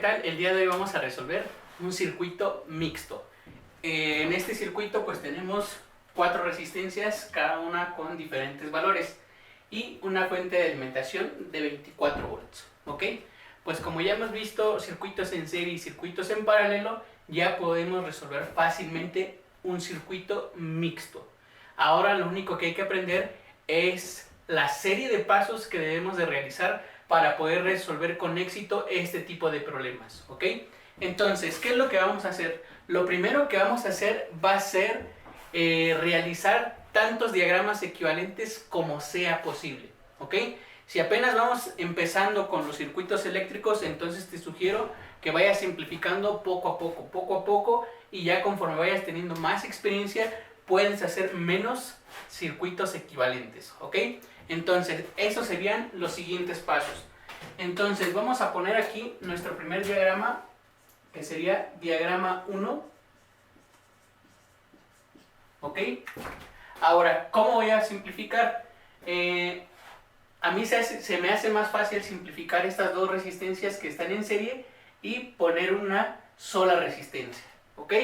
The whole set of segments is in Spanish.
tal? El día de hoy vamos a resolver un circuito mixto. En este circuito pues tenemos 4 resistencias, cada una con diferentes valores y una fuente de alimentación de 24 volts, ¿ok? Pues como ya hemos visto circuitos en serie y circuitos en paralelo, ya podemos resolver fácilmente un circuito mixto. Ahora lo único que hay que aprender es la serie de pasos que debemos de realizar para poder resolver con éxito este tipo de problemas, ¿ok? Entonces, ¿qué es lo que vamos a hacer? Lo primero que vamos a hacer va a ser realizar tantos diagramas equivalentes como sea posible, ¿ok? Si apenas vamos empezando con los circuitos eléctricos, entonces te sugiero que vayas simplificando poco a poco, y ya conforme vayas teniendo más experiencia, puedes hacer menos circuitos equivalentes, ¿ok? Entonces, esos serían los siguientes pasos. Entonces, vamos a poner aquí nuestro primer diagrama, que sería diagrama 1, ¿ok? Ahora, ¿cómo voy a simplificar? A mí se me hace más fácil simplificar estas dos resistencias que están en serie y poner una sola resistencia, ¿ok?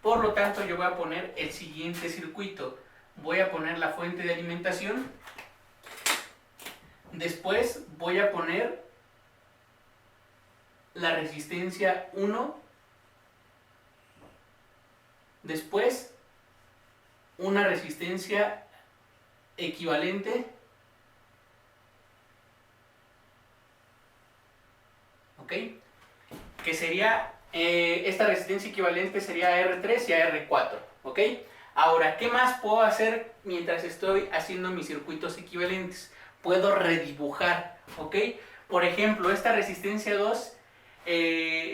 Por lo tanto, yo voy a poner el siguiente circuito. Voy a poner la fuente de alimentación. Después voy a poner la resistencia 1. Después una resistencia equivalente. ¿Ok? Que sería, esta resistencia equivalente sería a R3 y a R4. ¿Ok? Ahora, ¿qué más puedo hacer mientras estoy haciendo mis circuitos equivalentes? Puedo redibujar, ¿ok? Por ejemplo, esta resistencia 2,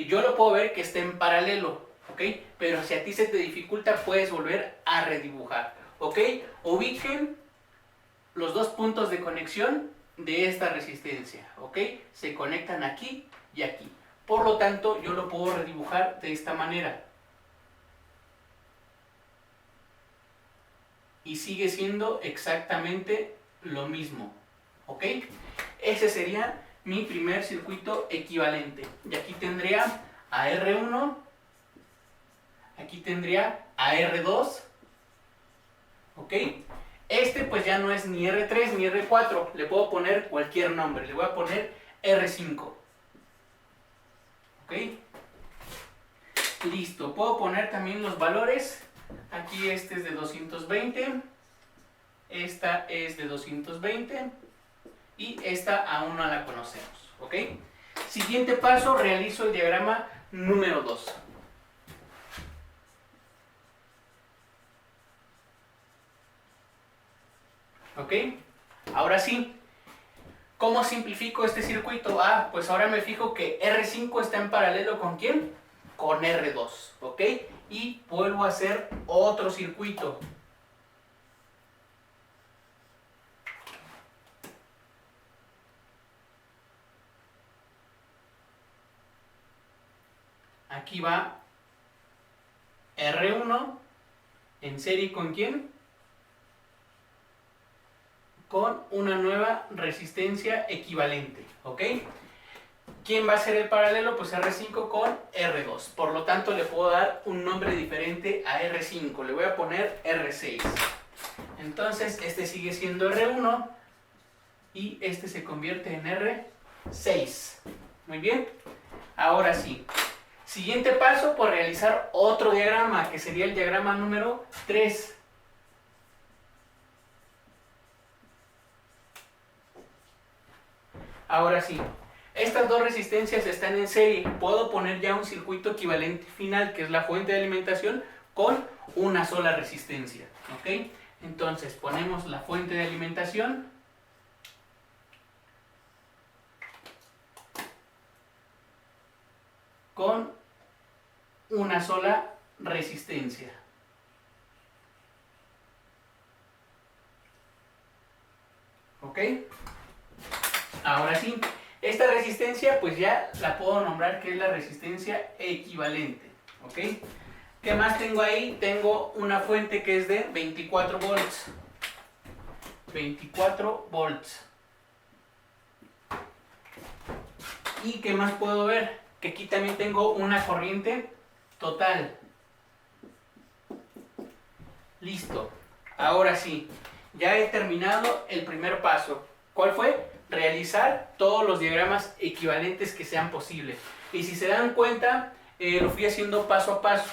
yo lo puedo ver que está en paralelo, ¿ok? Pero si a ti se te dificulta, puedes volver a redibujar, ¿ok? Ubiquen los dos puntos de conexión de esta resistencia, ¿ok? Se conectan aquí y aquí. Por lo tanto, yo lo puedo redibujar de esta manera. Y sigue siendo exactamente lo mismo, ¿ok? Ese sería mi primer circuito equivalente. Y aquí tendría a R1, aquí tendría a R2, ¿ok? Este pues ya no es ni R3 ni R4, le puedo poner cualquier nombre, le voy a poner R5, ¿ok? Listo, puedo poner también los valores. Aquí este es de 220, esta es de 220 y esta aún no la conocemos, ¿ok? Siguiente paso, realizo el diagrama número 2. ¿Ok? Ahora sí, ¿cómo simplifico este circuito? Ah, pues ahora me fijo que R5 está en paralelo ¿con quién? Con R2, ¿ok? Y vuelvo a hacer otro circuito. Aquí va R1 en serie ¿con quién? Con una nueva resistencia equivalente, ¿ok? ¿Quién va a ser el paralelo? Pues R5 con R2. Por lo tanto, le puedo dar un nombre diferente a R5. Le voy a poner R6. Entonces, este sigue siendo R1 y este se convierte en R6. Muy bien. Ahora sí. Siguiente paso, por realizar otro diagrama, que sería el diagrama número 3. Ahora sí. Estas dos resistencias están en serie. Puedo poner ya un circuito equivalente final, que es la fuente de alimentación, con una sola resistencia, ¿ok? Entonces ponemos la fuente de alimentación. Con una sola resistencia. ¿Ok? Ahora sí. Esta resistencia pues ya la puedo nombrar que es la resistencia equivalente, ¿ok? ¿Qué más tengo ahí? Tengo una fuente que es de 24 volts. 24 volts. ¿Y qué más puedo ver? que aquí también tengo una corriente total. Listo. Ahora sí, ya he terminado el primer paso. ¿Cuál fue? Realizar todos los diagramas equivalentes que sean posibles. Y si se dan cuenta, lo fui haciendo paso a paso.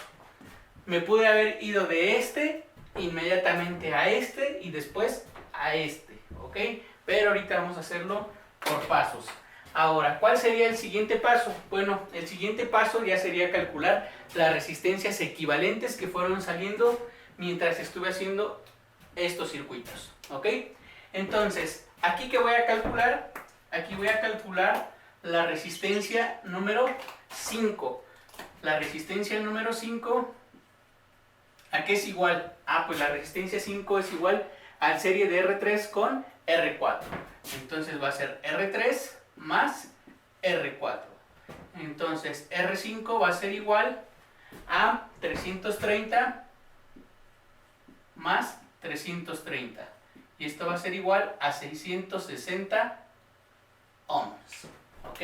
Me pude haber ido de este inmediatamente a este y después a este, ¿ok? Pero ahorita vamos a hacerlo por pasos. Ahora, ¿cuál sería el siguiente paso? Bueno, el siguiente paso ya sería calcular las resistencias equivalentes que fueron saliendo mientras estuve haciendo estos circuitos, ¿ok? Entonces, aquí que voy a calcular, aquí voy a calcular la resistencia número 5. La resistencia número 5, ¿a qué es igual? Pues la resistencia 5 es igual a serie de R3 con R4. Entonces va a ser R3 más R4. Entonces R5 va a ser igual a 330 más 330. Y esto va a ser igual a 660 ohms. ¿Ok?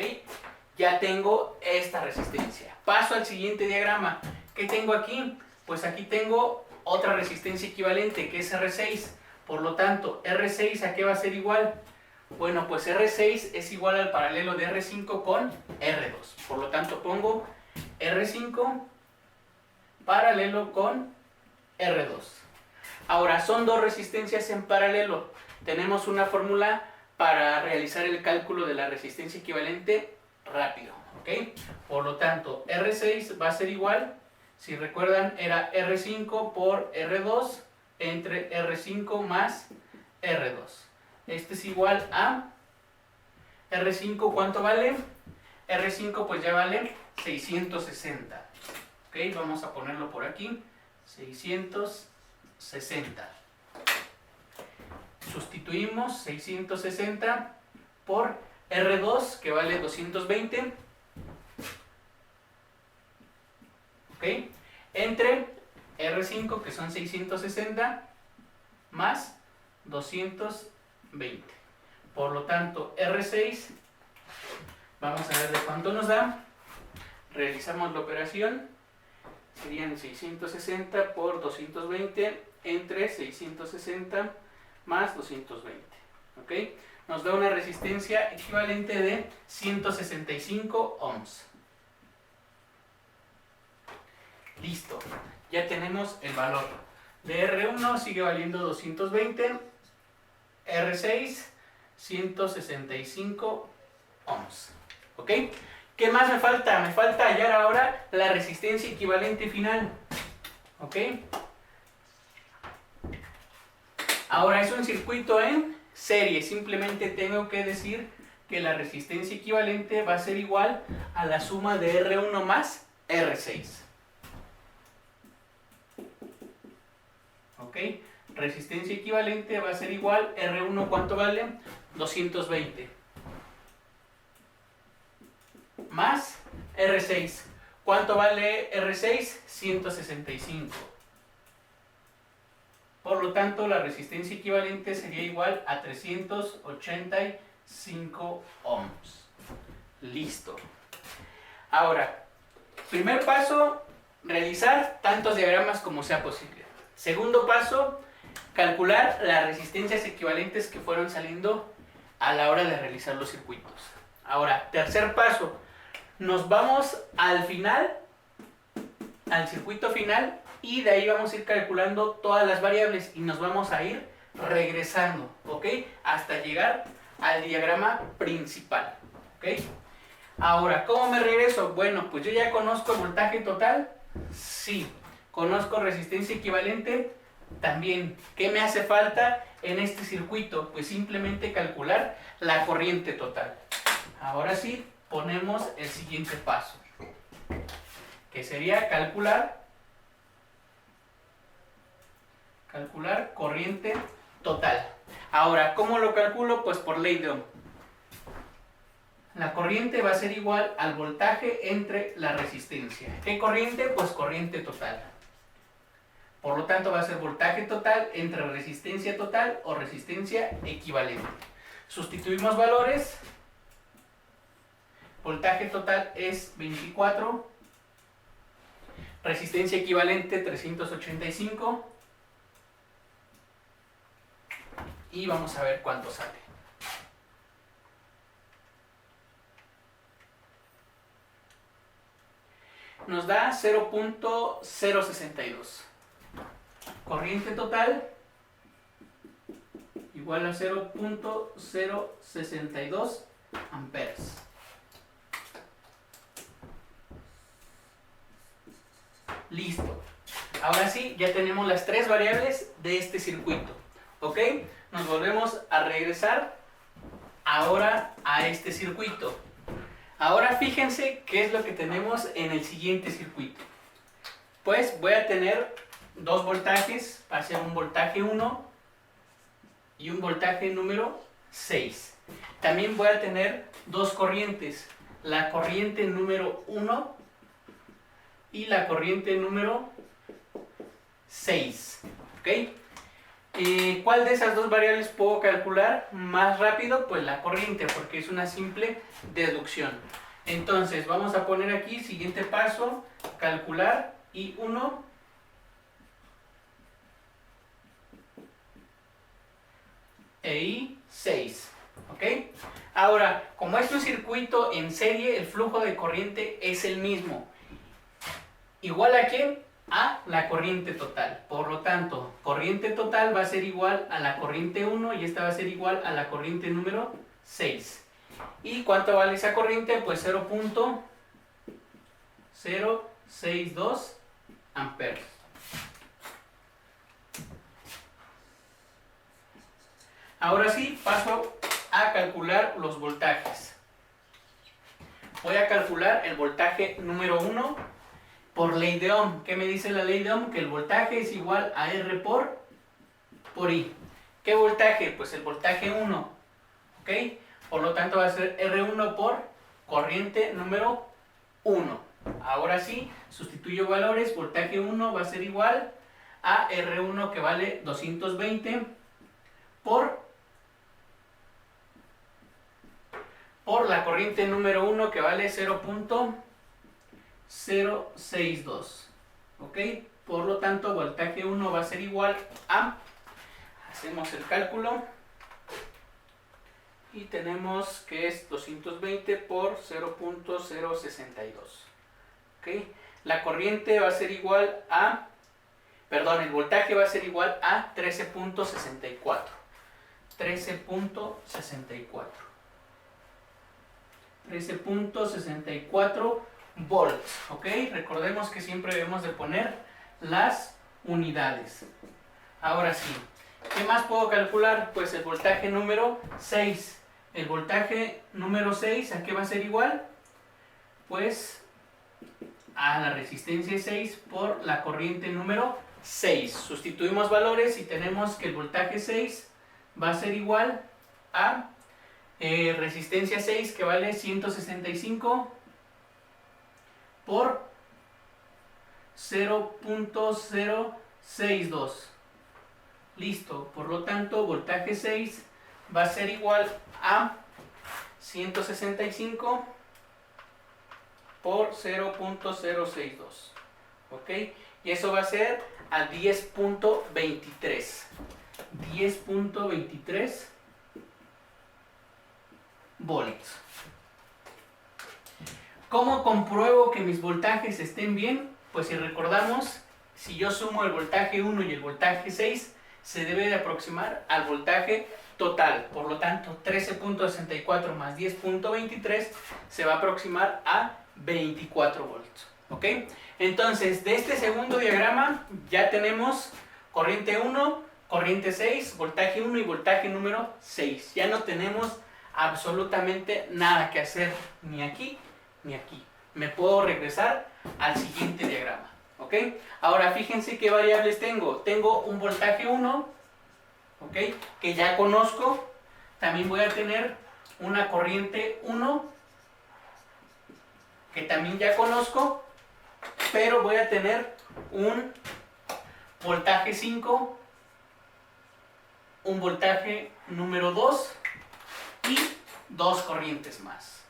Ya tengo esta resistencia. Paso al siguiente diagrama. ¿Qué tengo aquí? Pues aquí tengo otra resistencia equivalente que es R6. Por lo tanto, R6 ¿a qué va a ser igual? Bueno, pues R6 es igual al paralelo de R5 con R2. Por lo tanto, pongo R5 paralelo con R2. Ahora, son dos resistencias en paralelo. Tenemos una fórmula para realizar el cálculo de la resistencia equivalente rápido, ¿ok? Por lo tanto, R6 va a ser igual, si recuerdan, era R5 por R2 entre R5 más R2. Este es igual a R5, ¿cuánto vale? R5 pues ya vale 660. ¿Ok? Vamos a ponerlo por aquí. 660. Sustituimos 660 por R2 que vale 220. ¿Ok? Entre R5 que son 660 más 220. Por lo tanto, R6, vamos a ver de cuánto nos da. Realizamos la operación. Serían 660 por 220 entre 660 más 220. ¿Ok? Nos da una resistencia equivalente de 165 ohms. Listo. Ya tenemos el valor. De R1 sigue valiendo 220. R6, 165 ohms. ¿Ok? ¿Qué más me falta? Me falta hallar ahora la resistencia equivalente final. ¿Ok? Ahora es un circuito en serie. Simplemente tengo que decir que la resistencia equivalente va a ser igual a la suma de R1 más R6. ¿Ok? Resistencia equivalente va a ser igual, R1 ¿cuánto vale? 220. Más R6. ¿Cuánto vale R6? 165. Por lo tanto, la resistencia equivalente sería igual a 385 ohms. Listo. Ahora, primer paso, realizar tantos diagramas como sea posible. Segundo paso, calcular las resistencias equivalentes que fueron saliendo a la hora de realizar los circuitos. Ahora, tercer paso, nos vamos al final, al circuito final, y de ahí vamos a ir calculando todas las variables y nos vamos a ir regresando, ¿ok? Hasta llegar al diagrama principal, ¿ok? Ahora, ¿cómo me regreso? Bueno, pues yo ya conozco el voltaje total, sí. ¿Conozco resistencia equivalente? También. ¿Qué me hace falta en este circuito? Pues simplemente calcular la corriente total. Ahora sí, ponemos el siguiente paso, que sería calcular corriente total. Ahora, ¿cómo lo calculo? Pues por ley de Ohm. La corriente va a ser igual al voltaje entre la resistencia. ¿Qué corriente? Pues corriente total. Por lo tanto va a ser voltaje total entre resistencia total o resistencia equivalente. Sustituimos valores. voltaje total es 24, resistencia equivalente 385 y vamos a ver cuánto sale. Nos da 0.062. Corriente total igual a 0.062 amperes. Listo. Ahora sí, ya tenemos las tres variables de este circuito. ¿Ok? Nos volvemos a regresar ahora a este circuito. Ahora fíjense qué es lo que tenemos en el siguiente circuito. Pues voy a tener dos voltajes, va a ser un voltaje 1 y un voltaje número 6. También voy a tener dos corrientes, la corriente número 1 y la corriente número 6. ¿Ok? ¿Cuál de esas dos variables puedo calcular más rápido? Pues la corriente, porque es una simple deducción. Entonces vamos a poner aquí, siguiente paso, calcular I1 e I6. ¿Ok? Ahora, como es un circuito en serie, el flujo de corriente es el mismo. ¿Igual a qué? A la corriente total. Por lo tanto, corriente total va a ser igual a la corriente 1 y esta va a ser igual a la corriente número 6. ¿Y cuánto vale esa corriente? Pues 0.062 amperes. Ahora sí, paso a calcular los voltajes. Voy a calcular el voltaje número 1 por ley de Ohm. ¿Qué me dice la ley de Ohm? Que el voltaje es igual a R por I. ¿Qué voltaje? Pues el voltaje 1. ¿Ok? Por lo tanto va a ser R1 por corriente número 1. Ahora sí, sustituyo valores. Voltaje 1 va a ser igual a R1 que vale 220 por la corriente número 1 que vale 0.062. ¿Ok? Por lo tanto, voltaje 1 va a ser igual a, hacemos el cálculo, y tenemos que es 220 por 0.062. ¿Ok? La corriente va a ser igual a, perdón, el voltaje va a ser igual a 13.64. 13.64 volts. ¿Ok? Recordemos que siempre debemos de poner las unidades. Ahora sí, ¿qué más puedo calcular? Pues el voltaje número 6. El voltaje número 6, ¿a qué va a ser igual? Pues a la resistencia 6 por la corriente número 6. Sustituimos valores y tenemos que el voltaje 6 va a ser igual a resistencia 6 que vale 165 por 0.062. Listo, por lo tanto voltaje 6 va a ser igual a 165 por 0.062. ¿Ok? Y eso va a ser a 10.23. 10.23 volts. ¿Cómo compruebo que mis voltajes estén bien? Pues si recordamos, si yo sumo el voltaje 1 y el voltaje 6, se debe de aproximar al voltaje total. Por lo tanto, 13.64 más 10.23 se va a aproximar a 24 volts. ¿Ok? Entonces, de este segundo diagrama ya tenemos corriente 1, corriente 6, voltaje 1 y voltaje número 6. Ya no tenemos absolutamente nada que hacer ni aquí ni aquí. Me puedo regresar al siguiente diagrama. ¿Ok? Ahora fíjense qué variables tengo. Tengo un voltaje 1, ¿ok? Que ya conozco. También voy a tener una corriente 1, que también ya conozco. Pero voy a tener un voltaje 5, un voltaje número 2 y dos corrientes más.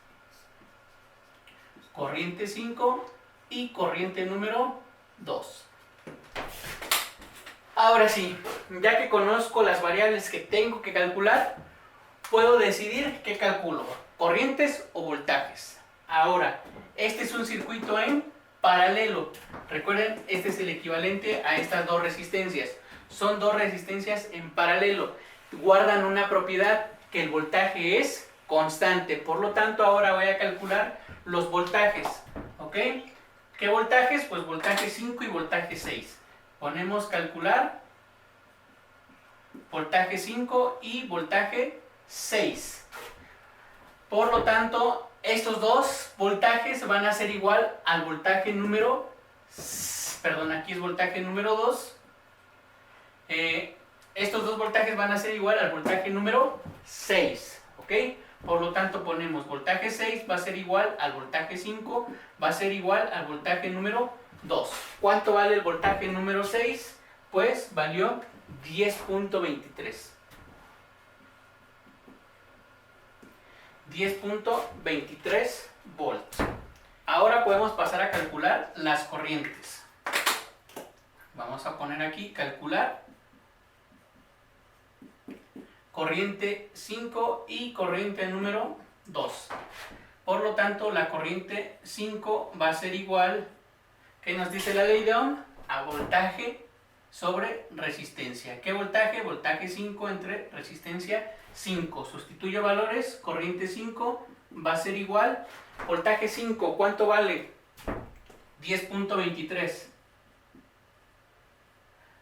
corriente 5 y corriente número 2. Ahora sí, ya que conozco las variables que tengo que calcular, puedo decidir qué calculo, corrientes o voltajes. Ahora, este es un circuito en paralelo. Recuerden, este es el equivalente a estas dos resistencias. Son dos resistencias en paralelo. Guardan una propiedad, que el voltaje es constante. Por lo tanto, ahora voy a calcular los voltajes. ¿Ok? ¿Qué voltajes? Pues voltaje 5 y voltaje 6. Ponemos calcular voltaje 5 y voltaje 6. Por lo tanto, estos dos voltajes van a ser igual al voltaje número, perdón, aquí es voltaje número 2. Estos dos voltajes van a ser igual al voltaje número 6, ¿ok? Por lo tanto, ponemos voltaje 6 va a ser igual al voltaje 5, va a ser igual al voltaje número 2. ¿Cuánto vale el voltaje número 6? Pues valió 10.23. 10.23 volts. Ahora podemos pasar a calcular las corrientes. Vamos a poner aquí calcular corriente 5 y corriente número 2. Por lo tanto, la corriente 5 va a ser igual, ¿qué nos dice la ley de Ohm? A voltaje sobre resistencia. ¿Qué voltaje? Voltaje 5 entre resistencia 5. Sustituyo valores, corriente 5 va a ser igual, voltaje 5, ¿cuánto vale? 10.23.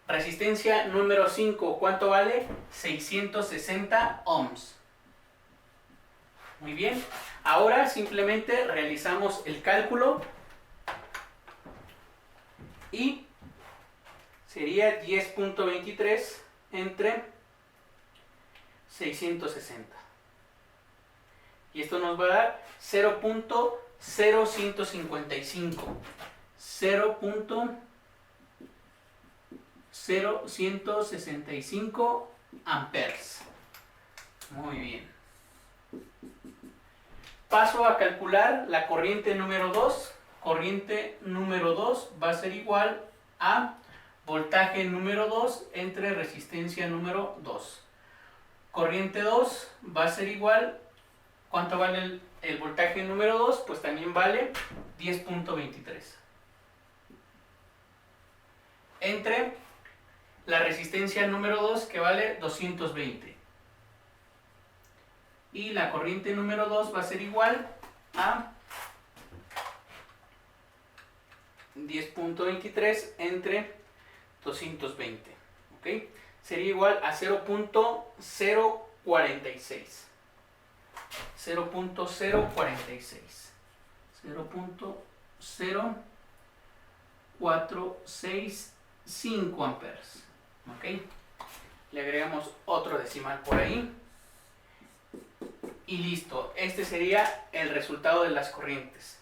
Resistencia número 5, ¿cuánto vale? 660 ohms. Muy bien, ahora simplemente realizamos el cálculo y sería 10.23 entre 660. Y esto nos va a dar 0.0155. 0.0165 amperes. Muy bien. Paso a calcular la corriente número 2. Corriente número 2 va a ser igual a voltaje número 2 entre resistencia número 2. Corriente 2 va a ser igual, ¿cuánto vale el voltaje número 2? Pues también vale 10.23. Entre la resistencia número 2, que vale 220. Y la corriente número 2 va a ser igual a 10.23 entre 220. ¿Ok? Sería igual a 0.046. 0.046. 0.0465 amperes. ¿Ok? Le agregamos otro decimal por ahí. Y listo. Este sería el resultado de las corrientes.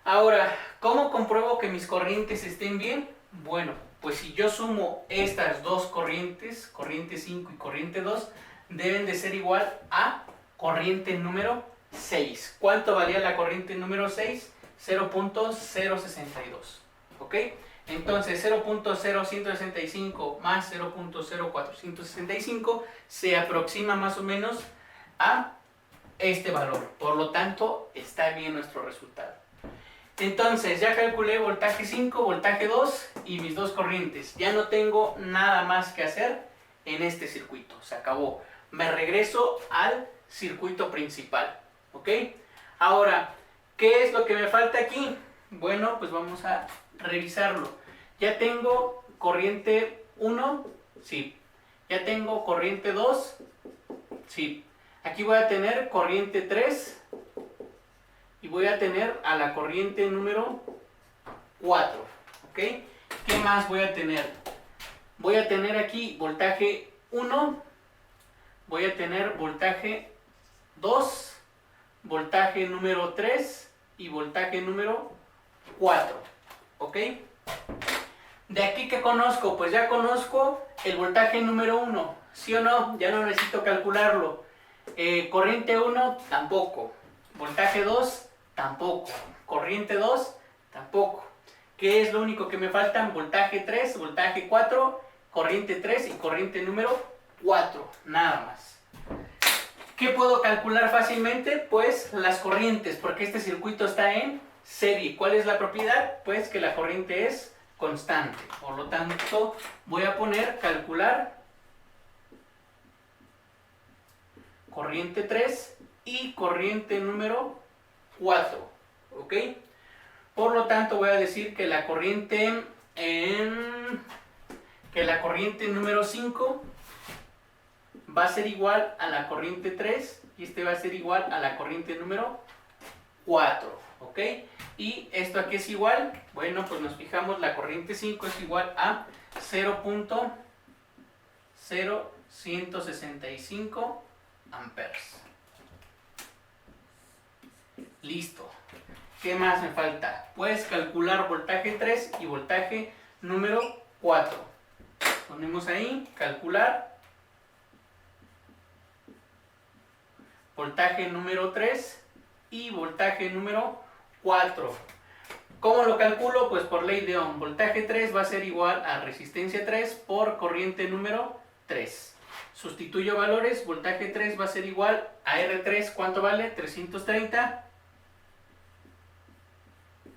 Ahora, ¿cómo compruebo que mis corrientes estén bien? Bueno, pues si yo sumo estas dos corrientes, corriente 5 y corriente 2, deben de ser igual a corriente número 6. ¿Cuánto valía la corriente número 6? 0.062. ¿Ok? Entonces 0.0165 más 0.0465 se aproxima más o menos a este valor. Por lo tanto, está bien nuestro resultado. Entonces ya calculé voltaje 5, voltaje 2 y mis dos corrientes. Ya no tengo nada más que hacer en este circuito. Se acabó. Me regreso al circuito principal. ¿Ok? Ahora, ¿qué es lo que me falta aquí? Bueno, pues vamos a revisarlo. Ya tengo corriente 1, sí. Ya tengo corriente 2, sí. Aquí voy a tener corriente 3 y voy a tener a la corriente número 4. ¿Ok? ¿Qué más voy a tener? Voy a tener aquí voltaje 1, voy a tener voltaje 2, voltaje número 3 y voltaje número 4. ¿Ok? De aquí, ¿qué conozco? Pues ya conozco el voltaje número 1. ¿Sí o no? Ya no necesito calcularlo. Corriente 1 tampoco. Voltaje 2 tampoco. Corriente 2, tampoco. ¿Qué es lo único que me faltan? Voltaje 3, voltaje 4, corriente 3 y corriente número 4, nada más. ¿Qué puedo calcular fácilmente? Pues las corrientes, porque este circuito está en serie. ¿Cuál es la propiedad? Pues que la corriente es constante. Por lo tanto, voy a poner calcular corriente 3 y corriente número 4. ¿Ok? Por lo tanto, voy a decir que la corriente número 5 va a ser igual a la corriente 3 y este va a ser igual a la corriente número 4, ¿ok? ¿Y esto a qué es igual? Bueno, pues nos fijamos, la corriente 5 es igual a 0.0165 amperes. Listo. ¿Qué más me falta? Pues calcular voltaje 3 y voltaje número 4. Ponemos ahí, calcular voltaje número 3 y voltaje número 4. ¿Cómo lo calculo? Pues por ley de Ohm. Voltaje 3 va a ser igual a resistencia 3 por corriente número 3. Sustituyo valores, voltaje 3 va a ser igual a R3, ¿cuánto vale? 330.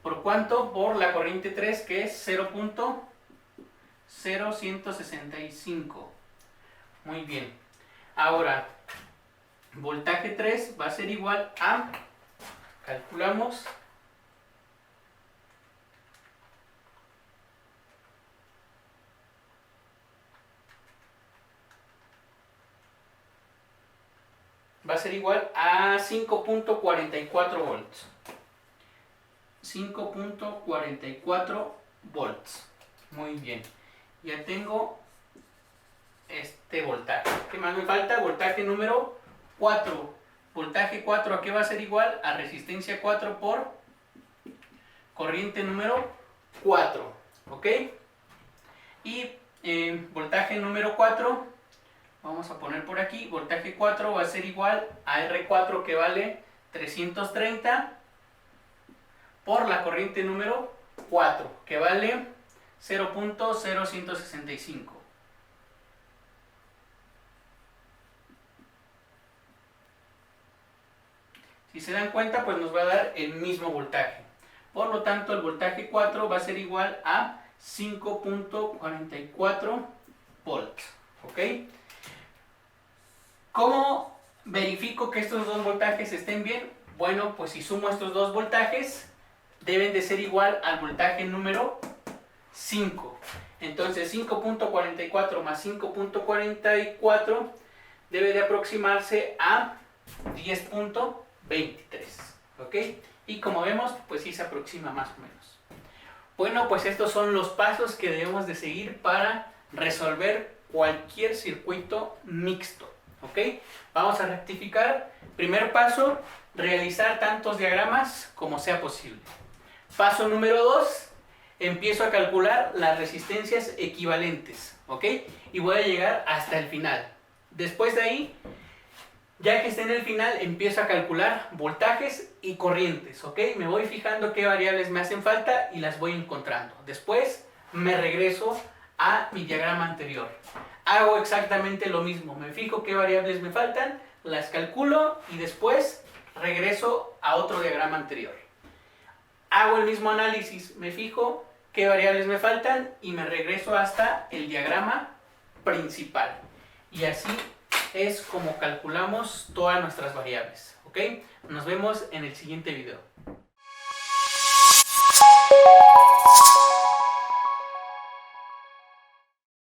¿Por cuánto? Por la corriente 3, que es 0.0165. Muy bien. Ahora, voltaje 3 va a ser igual a, calculamos, va a ser igual a 5.44 volts. 5.44 volts. Muy bien. Ya tengo este voltaje. ¿Qué más me falta? Voltaje número 4. Voltaje 4, ¿a qué va a ser igual? A resistencia 4 por corriente número 4. ¿Ok? Y voltaje número 4, vamos a poner por aquí, voltaje 4 va a ser igual a R4, que vale 330 por la corriente número 4, que vale 0.0165. Si se dan cuenta, pues nos va a dar el mismo voltaje. Por lo tanto, el voltaje 4 va a ser igual a 5.44 volts. ¿Ok? ¿Cómo verifico que estos dos voltajes estén bien? Bueno, pues si sumo estos dos voltajes, deben de ser igual al voltaje número 5. Entonces 5.44 más 5.44 debe de aproximarse a 10.23. ¿Ok? Y como vemos, pues sí se aproxima más o menos. Bueno, pues estos son los pasos que debemos de seguir para resolver cualquier circuito mixto. ¿Ok? Vamos a rectificar. Primer paso, realizar tantos diagramas como sea posible. Paso número 2, empiezo a calcular las resistencias equivalentes, ¿ok? Y voy a llegar hasta el final. Después de ahí, ya que esté en el final, empiezo a calcular voltajes y corrientes, ¿ok? Me voy fijando qué variables me hacen falta y las voy encontrando. Después me regreso a mi diagrama anterior. Hago exactamente lo mismo, me fijo qué variables me faltan, las calculo y después regreso a otro diagrama anterior. Hago el mismo análisis, me fijo qué variables me faltan y me regreso hasta el diagrama principal. Y así es como calculamos todas nuestras variables. ¿Ok? Nos vemos en el siguiente video.